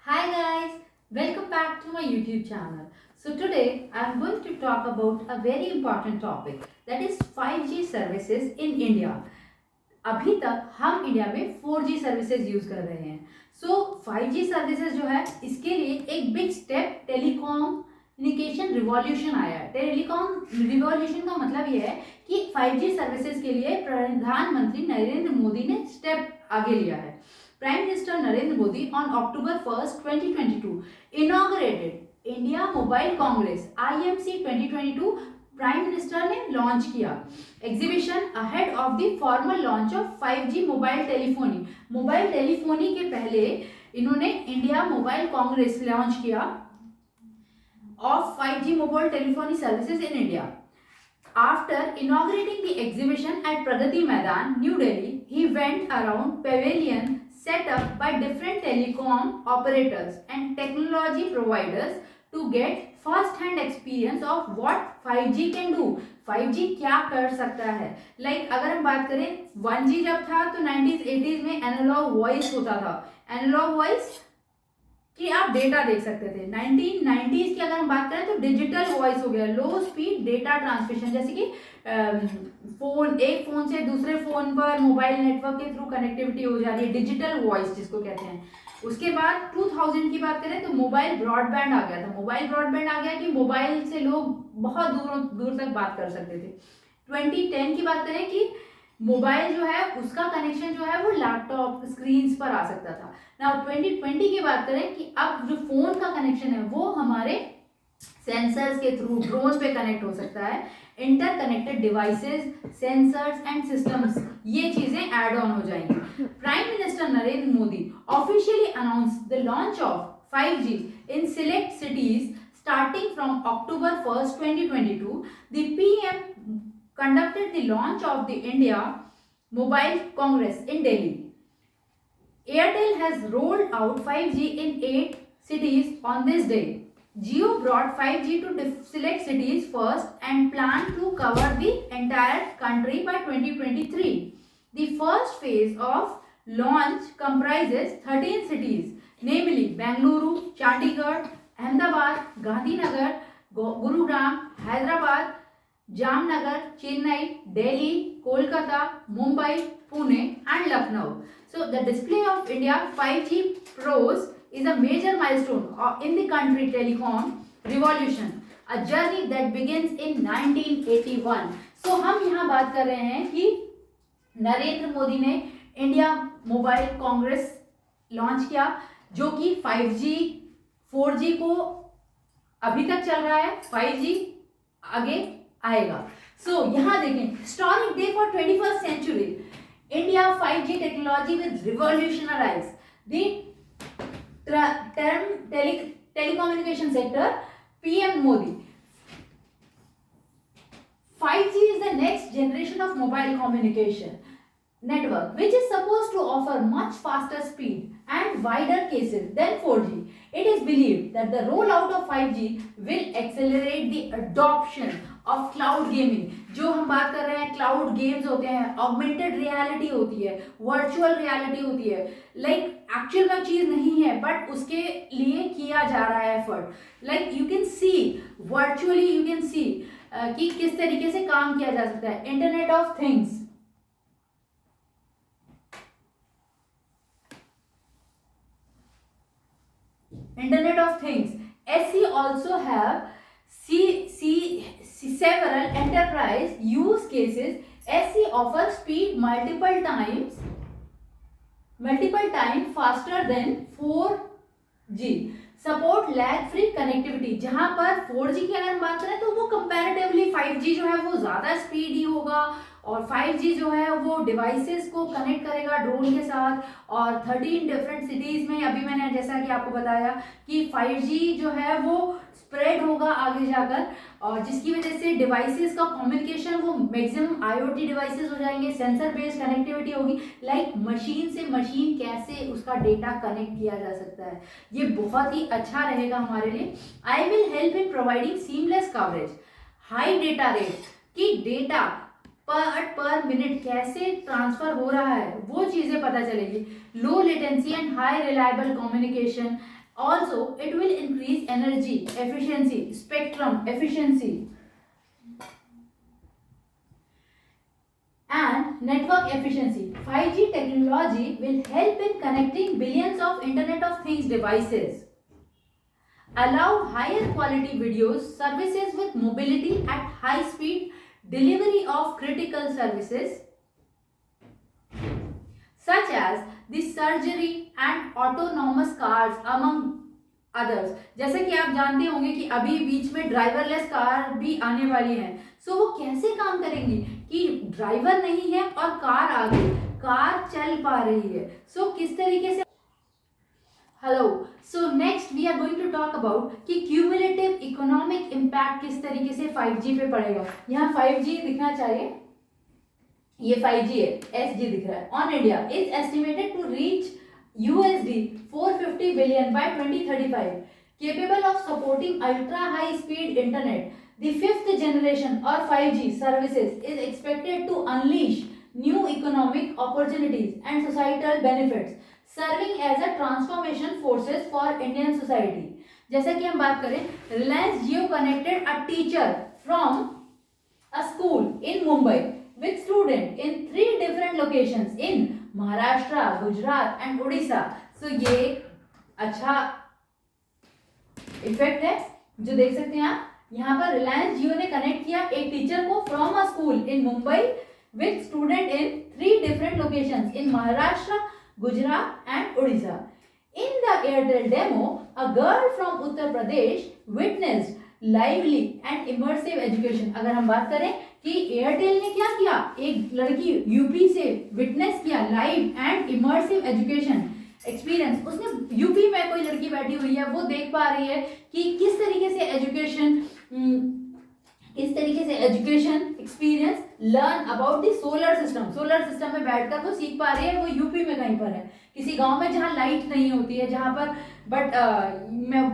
Hi guys, welcome back to my YouTube channel. So today I am going to talk about a very important topic, that is 5G services in India. अभी तक हम India में 4G services use कर रहे हैं. सो 5G services जो है इसके लिए एक बिग स्टेप टेलीकॉम्युनिकेशन रिवॉल्यूशन आया है. टेलीकॉम रिवॉल्यूशन का मतलब ये है कि 5G सर्विसेज के लिए प्रधानमंत्री नरेंद्र मोदी ने स्टेप आगे लिया है. Prime Minister Narendra Modi on October 1st, 2022 inaugurated India Mobile Congress IMC 2022. Prime minister ने लॉन्च किया exhibition ahead of the formal launch of 5G mobile telephony. Mobile telephony के पहले इन्होंने इंडिया मोबाइल कांग्रेस लॉन्च किया of 5G mobile telephony services in India. After inaugurating the exhibition at Pragati Maidan, New Delhi, he went around pavilion set up by different telecom operators and technology providers to get first-hand experience of what 5G can do. 5G क्या कर सकता है. अगर हम बात करें 1G जब था तो 90s 80s में एनालॉग वॉइस होता था. एनालॉग वॉइस कि आप डेटा देख सकते थे. 1990s की अगर हम बात करें तो डिजिटल वॉइस हो गया, लो स्पीड डेटा ट्रांसमिशन, जैसे कि एक फोन से दूसरे फोन पर मोबाइल नेटवर्क के थ्रू कनेक्टिविटी हो जा रही है, डिजिटल वॉइस जिसको कहते हैं. उसके बाद 2000 की बात करें तो मोबाइल ब्रॉडबैंड आ गया था. मोबाइल ब्रॉडबैंड आ गया कि मोबाइल से लोग बहुत दूर तक बात कर सकते थे. 2010 की बात करें कि मोबाइल जो है उसका कनेक्शन जो है वो लैपटॉप स्क्रीन पर आ सकता था. नाउ 2020 की बात करें कि अब जो फोन का कनेक्शन है वो हमारे सेंसर्स के थ्रू ड्रोन पे कनेक्ट हो सकता है. Interconnected devices, sensors and systems, ये चीजें ऐड ऑन हो जाएंगी. Prime minister Narendra Modi officially announce the launch of 5G in select cities starting from October 1st, 2022. The PM conducted the launch of the India Mobile Congress in Delhi. Airtel has rolled out 5G in 8 cities on this day. Jio brought 5G to select cities first and planned to cover the entire country by 2023. The first phase of launch comprises 13 cities, namely Bengaluru, Chandigarh, Ahmedabad, Gandhinagar, Gurugram, Hyderabad, Jamnagar, Chennai, Delhi, Kolkata, Mumbai, Pune and Lucknow. So the display of India 5G Pros is a major milestone in the country telecom revolution, a journey that begins in 1981. So हम यहाँ बात कर रहे हैं कि नरेंद्र मोदी ने India mobile Congress launch किया जो कि 5G 4G को अभी तक चल रहा है, 5G आगे आएगा. सो यहाँ देखें, historic day for 21st century, India 5G technology will revolutionise the telecommunication sector. PM Modi. 5G is the next generation of mobile communication network which is supposed to offer much faster speed and wider cases than 4G. It is believed that the rollout of 5G will accelerate the adoption of cloud gaming. जो हम बात कर रहे हैं cloud games होते हैं, augmented reality होती है, वर्चुअल रियलिटी होती है, एक्चुअल में चीज नहीं है बट उसके लिए किया जा रहा है effort. You can see virtually, you can see कि किस तरीके से काम किया जा सकता है. Internet of things, Internet of Things. SE also have several enterprise use cases. SE offers speed multiple times faster than 4G. Support lag free connectivity. जहां पर 4G की अगर हम बात करें तो वो कंपैरेटिवली 5G जो है वो ज्यादा स्पीड ही होगा और 5G जो है वो डिवाइसेस को कनेक्ट करेगा ड्रोन के साथ. और 13 डिफरेंट सिटीज में अभी मैंने जैसा कि आपको बताया कि 5G जो है वो स्प्रेड होगा आगे जाकर, और जिसकी वजह से डिवाइसेस का कम्युनिकेशन वो मैक्सिमम IoT डिवाइसेस हो जाएंगे, सेंसर बेस्ड कनेक्टिविटी होगी. मशीन से मशीन कैसे उसका डेटा कनेक्ट किया जा सकता है, ये बहुत ही अच्छा रहेगा हमारे लिए. I will help in providing seamless coverage, high data rate की डेटा पर मिनट कैसे ट्रांसफर हो रहा है वो चीजें पता चलेगी. Low latency and high reliable communication Also, it will increase energy efficiency, spectrum efficiency, and network efficiency. 5G technology will help in connecting billions of Internet of Things devices, allow higher quality videos, services with mobility at high speed, delivery of critical services such as the surgery and autonomous cars among others. जैसे कि आप जानते होंगे कि अभी बीच में driverless car भी आने वाली है. सो वो कैसे काम करेंगी कि ड्राइवर नहीं है और कार आ गई, कार चल पा रही है. सो किस तरीके से. Hello. So next we are going to talk about कि क्यूमुलेटिव इकोनॉमिक इम्पैक्ट किस तरीके से 5G पे पड़ेगा. यहाँ 5G दिखना चाहिए, ये 5G है, SG दिख रहा है. On India is estimated to reach USD 450 billion by 2035, capable of supporting ultra high speed internet. The fifth generation or 5G services is expected to unleash new economic opportunities and societal benefits, serving as a transformation forces for Indian society. जैसा कि हम बात करें, Reliance Jio connected a teacher from a school in Mumbai with student in 3 different locations in Maharashtra, Gujarat and Orissa. So ये अच्छा effect है जो देख सकते हैं आप. यहाँ पर रिलायंस जियो ने कनेक्ट किया एक टीचर को from a school in Mumbai with student in 3 different locations in Maharashtra, Gujarat and Orissa. In the Airtel demo a girl from Uttar Pradesh witnessed lively and immersive education. अगर हम बात करें कि एयरटेल ने क्या किया, एक लड़की यूपी से विटनेस किया live and immersive education experience. उसने यूपी में कोई लड़की बैठी हुई है, वो देख पा रही है कि किस तरीके से education experience learn about the solar system में बैठकर वो सीख पा रही है. वो यूपी में कहीं पर है, किसी गांव में जहां लाइट नहीं होती है, जहां पर बट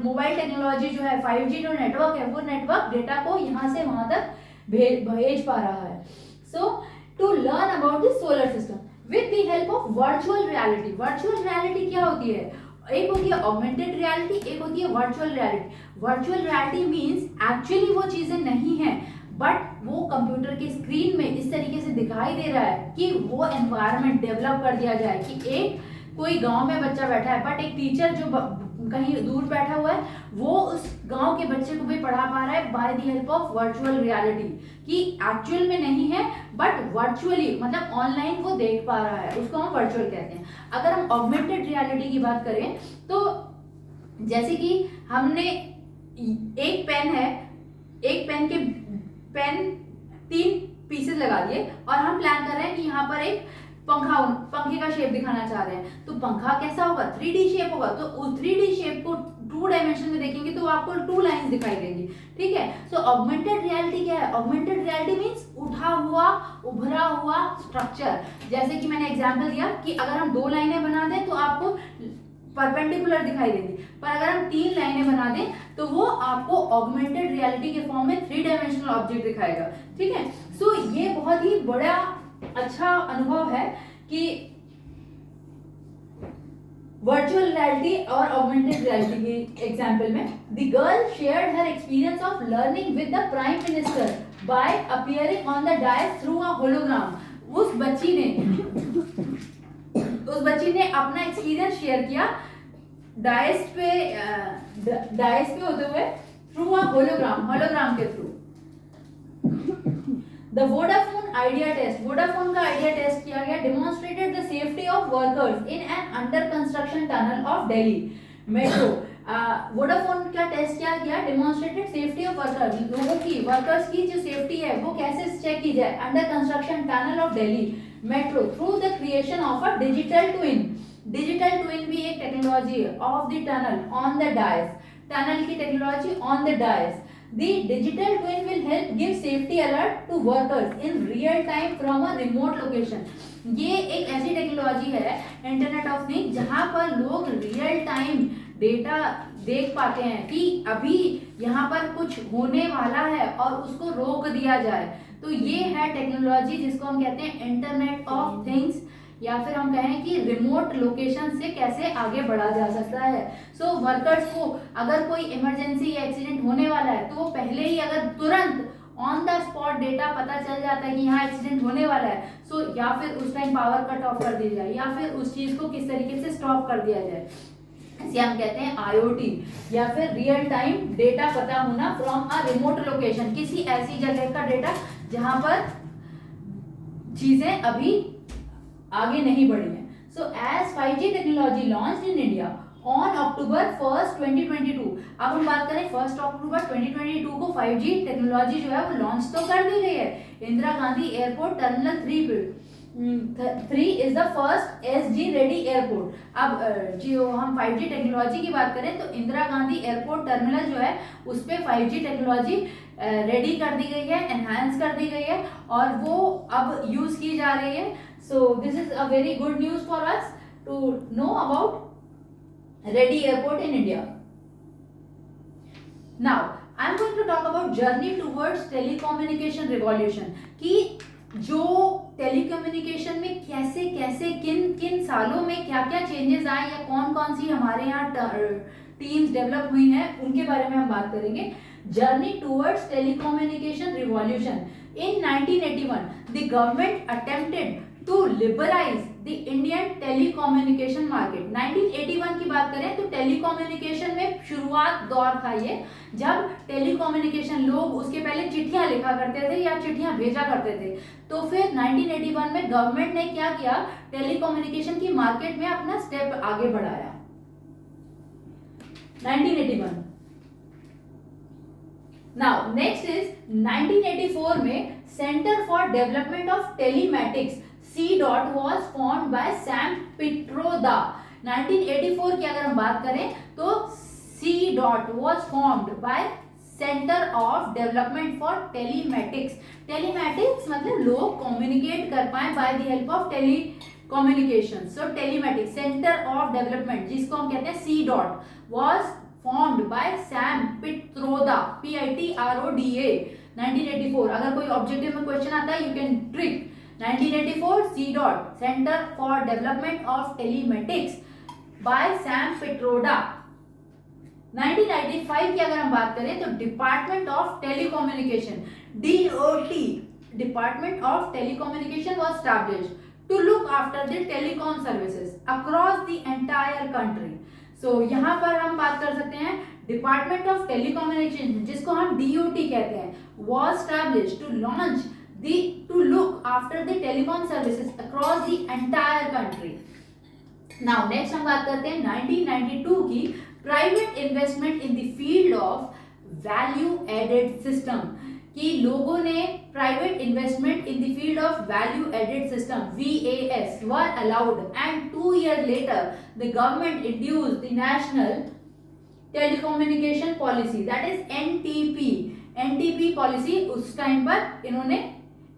मोबाइल टेक्नोलॉजी जो है 5G जो नेटवर्क है, वो नेटवर्क डेटा को यहाँ से वहां तक भेज पा रहा है. So to learn about the solar system with the help of virtual reality. Virtual reality क्या होती है? एक होती है ऑगमेंटेड रियलिटी, एक होती है virtual reality. Virtual reality means actually वो चीजें नहीं है, बट वो कंप्यूटर की स्क्रीन में इस तरीके से दिखाई दे रहा है कि वो एनवायरनमेंट डेवलप कर दिया जाए कि एक कोई गांव में बच्चा बैठा है, बट एक टीचर जो कहीं दूर बैठा हुआ है, वो उस गांव के बच्चे को भी पढ़ा पा रहा है by the help of virtual reality. कि एक्चुअल में नहीं है बट वर्चुअली मतलब ऑनलाइन वो देख पा रहा है, उसको हम वर्चुअल कहते हैं. अगर हम ऑगमेंटेड रियलिटी की बात करें तो जैसे कि हमने एक पेन है, एक पेन के 3 पीसेस लगा दिए और हम प्लान कर रहे हैं कि यहाँ पर एक पंखे का शेप दिखाना चाह रहे हैं. तो पंखा कैसा होगा? 3D शेप होगा. तो उस 3D शेप को 2 डायमेंशन में देखेंगे तो आपको 2 लाइंस दिखाई देंगी. ठीक है. सो ऑगमेंटेड रियलिटी क्या है? ऑगमेंटेड रियलिटी मींस उठा हुआ, उभरा हुआ स्ट्रक्चर. जैसे कि मैंने एग्जांपल दिया कि अगर हम 2 लाइनें बना दें तो आपको परपेंडिकुलर दिखाई देगी, पर अगर हम 3 लाइनें बना दें तो वो आपको ऑगमेंटेड रियलिटी के फॉर्म में 3 डायमेंशनल ऑब्जेक्ट दिखाएगा. ठीक है. सो ये बहुत ही बड़ा अच्छा अनुभव है कि वर्चुअल रियलिटी और ऑगमेंटेड रियलिटी के एग्जांपल में the girl shared her experience of learning with the prime minister by appearing on the dais through a hologram. उस बच्ची ने अपना एक्सपीरियंस शेयर किया डायस पे होते हुए थ्रू अ होलोग्राम के through. The Vodafone idea test. Vodafone का आइडिया टेस्ट किया गया. Demonstrated the safety of workers in an under construction tunnel of Delhi metro. Vodafone का टेस्ट क्या किया? Demonstrated safety of workers. लोगों की, वर्कर्स की जो सेफ्टी है वो कैसे चेक की जाए under construction tunnel of Delhi metro through the creation of a digital twin. Digital twin भी एक टेक्नोलॉजी है of the tunnel on the dais. Tunnel की technology on the dais. The digital twin will help give safety alert to workers in real time from a remote location. ये एक ऐसी technology है internet of things जहां पर लोग real time data देख पाते हैं कि अभी यहाँ पर कुछ होने वाला है और उसको रोक दिया जाए. तो ये है टेक्नोलॉजी जिसको हम कहते हैं इंटरनेट ऑफ थिंग्स या फिर हम कहें कि रिमोट लोकेशन से कैसे आगे बढ़ा जा सकता है। सो वर्कर्स को अगर कोई इमरजेंसी या एक्सीडेंट होने वाला है तो वो पहले ही अगर तुरंत ऑन द स्पॉट डेटा पता चल जाता है कि यहाँ एक्सीडेंट होने वाला है, सो या फिर उस टाइम पावर कट ऑफ कर दिया जाए या फिर उस चीज को किस तरीके से स्टॉप कर दिया जाए, इसे हम कहते हैं आईओटी या फिर रियल टाइम डेटा पता होना फ्रॉम अ रिमोट लोकेशन, किसी ऐसी जगह का डेटा जहां पर चीजें अभी आगे नहीं बढ़ी हैं। So as 5G technology launch in India on October 1st 2022, अब हम बात करें 1 अक्टूबर 2022 को 5G टेक्नोलॉजी जो है वो लॉन्च तो कर दी गई है इंदिरा गांधी एयरपोर्ट टर्मिनल 3 पे। 3 is the first SG ready airport. अब जो हम 5G टेक्नोलॉजी की बात करें तो इंदिरा गांधी एयरपोर्ट टर्मिनल जो है उस पर 5G टेक्नोलॉजी रेडी कर दी गई है, एनहांस कर दी गई है और वो अब यूज की जा रही है। So this is a very good news for us to know about ready airport in India. Now I am going to talk about journey towards telecommunication revolution, कि जो टेलीकम्युनिकेशन में कैसे कैसे किन किन सालों में क्या क्या चेंजेस आए या कौन कौन सी हमारे यहाँ टीम्स डेवलप हुई हैं उनके बारे में हम बात करेंगे। Journey towards telecommunication revolution in 1981 the government attempted to liberalise the Indian telecommunication market. 1981 की बात करें तो टेलीकम्युनिकेशन में शुरुआत दौर था ये, जब टेलीकम्युनिकेशन लोग उसके पहले चिट्ठियां लिखा करते थे या चिट्ठियां भेजा करते थे, तो फिर 1981 में गवर्नमेंट ने क्या किया, टेलीकम्युनिकेशन की मार्केट में अपना स्टेप आगे बढ़ाया। 1981। नाउ नेक्स्ट इज 1984 में centre for development of telematics C.DOT was formed by Sam Pitroda। 1984 की अगर हम बात करें तो C.DOT was formed by Center of Development for Telematics। Telematics मतलब लोग कम्युनिकेट कर pi by the help of telecommunication. So telematics centre of development जिसको हम कहते हैं C.DOT was formed by Sam Pitroda Pitroda 1984। अगर कोई ऑब्जेक्टिव में क्वेश्चन आता है you can trick 1984 C.DOT Center for Development of Telematics by Sam Pitroda। 1995 की अगर हम बात करें तो department of telecommunication DOT department of telecommunication was established to look after the telecom services across the entire country। सो यहाँ पर हम बात कर सकते हैं डिपार्टमेंट ऑफ टेलीकम्युनिकेशन जिसको हम DOT कहते हैं was established to launch to look after the telecom services across the entire country। Now next हम बात करते हैं 1992 की private investment in the field of value added system, कि लोगों ने private investment in the field of value added system VAS were allowed and 2 years later the government introduced the national telecommunication policy that is NTP policy उस time पर इन्होंने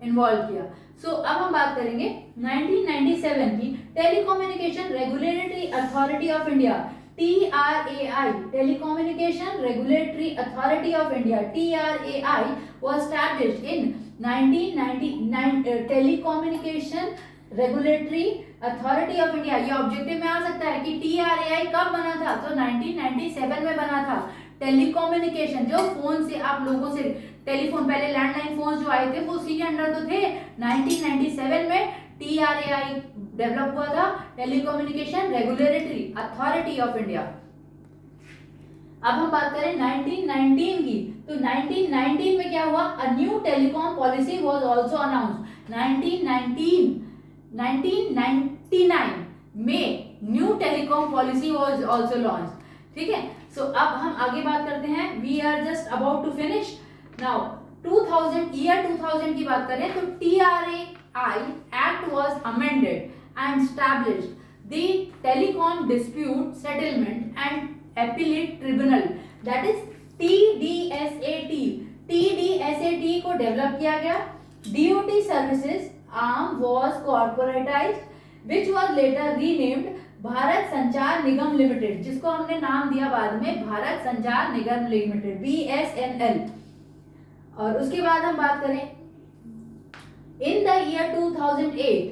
involve किया। सो अब हम बात करेंगे 1997 की telecommunication regulatory authority of India TRAI telecommunication regulatory authority of India TRAI was established in 1999। Telecommunication regulatory authority of India, ये ऑब्जेक्टिव में आ सकता है कि TRAI कब बना था, तो 1997 में बना था। टेलीकम्युनिकेशन जो फोन से आप लोगों से टेलीफोन, पहले लैंडलाइन फोन जो आए थे वो उसी के अंडर तो थे। 1997 में TRAI डेवलप हुआ था, telecommunication regulatory authority of India. अब हम बात करें 1919 की, तो 1919 में क्या हुआ, a new telecom policy was also announced. 1999 में new telecom policy was also launched. ठीक है, सो अब हम आगे बात करते हैं, we are just about to finish now. 2000 की बात करें तो TRAI act was amended and established the Telecom Dispute Settlement and Appellate Tribunal, that is TDSAT। TDSAT को डेवलप किया गया। DOT Services Arm was corporatized which was later renamed Bharat संचार Nigam limited, जिसको हमने नाम दिया बाद में भारत संचार निगम लिमिटेड BSNL। और उसके बाद हम बात करें In the year 2008,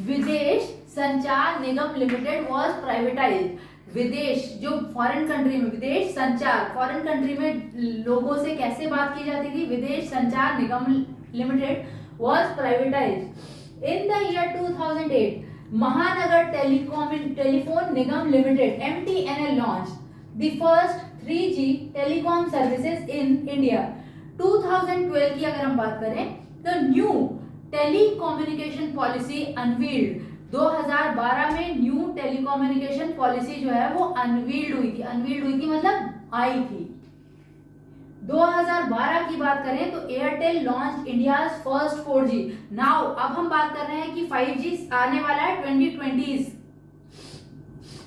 विदेश Sanchar Nigam Limited was privatise. विदेश जो फॉरेन कंट्री में, विदेश संचार फॉरेन कंट्री में लोगों से कैसे बात की जाती थी, Videsh Sanchar Nigam Limited was privatise. In the year 2008 Mahanagar telephone Nigam Limited MTNL launch the first 3G telecom services in India. 2012 की अगर हम बात करें तो न्यू टेलीकम्युनिकेशन पॉलिसी अनवील्ड। 2012 में न्यू टेलीकम्युनिकेशन पॉलिसी जो है वो अनवील्ड हुई थी मतलब आई थी। 2012 की बात करें तो Airtel launch India's first 4G। Now अब हम बात कर रहे हैं कि 5G आने वाला है 2020।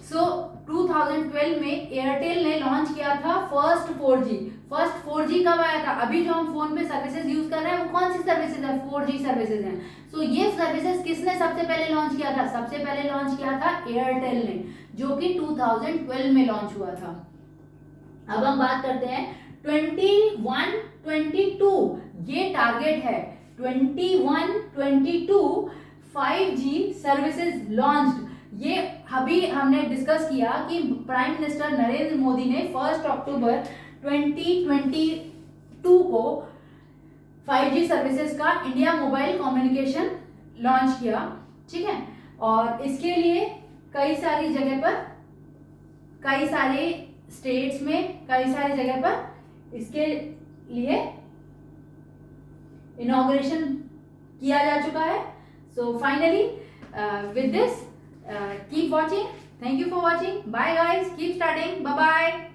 सो 2012 में एयरटेल ने लॉन्च किया था फर्स्ट 4G। फर्स्ट 4G कब आया था? अभी जो हम फोन पे सर्विसेज यूज कर रहे हैं वो कौन सी सर्विसेज है? 4G सर्विसेज हैं। सो ये सर्विसेज किसने सबसे पहले लॉन्च किया था? सबसे पहले लॉन्च किया था एयरटेल ने, जो कि 2012 में लॉन्च हुआ था। अब हम बात करते हैं 21-22, ये टारगेट है 21-22 5G सर्विसेज लॉन्च्ड। ये अभी हमने डिस्कस किया कि प्राइम मिनिस्टर नरेंद्र मोदी ने 1 अक्टूबर 2022 को 5G सर्विसेज का इंडिया मोबाइल कम्युनिकेशन लॉन्च किया, ठीक है। और इसके लिए कई सारी जगह पर, कई सारे स्टेट्स में, कई सारी जगह पर इसके लिए इनॉग्रेशन किया जा चुका है। So finally with this keep watching. Thank you for watching. Bye guys, keep studying. Bye bye.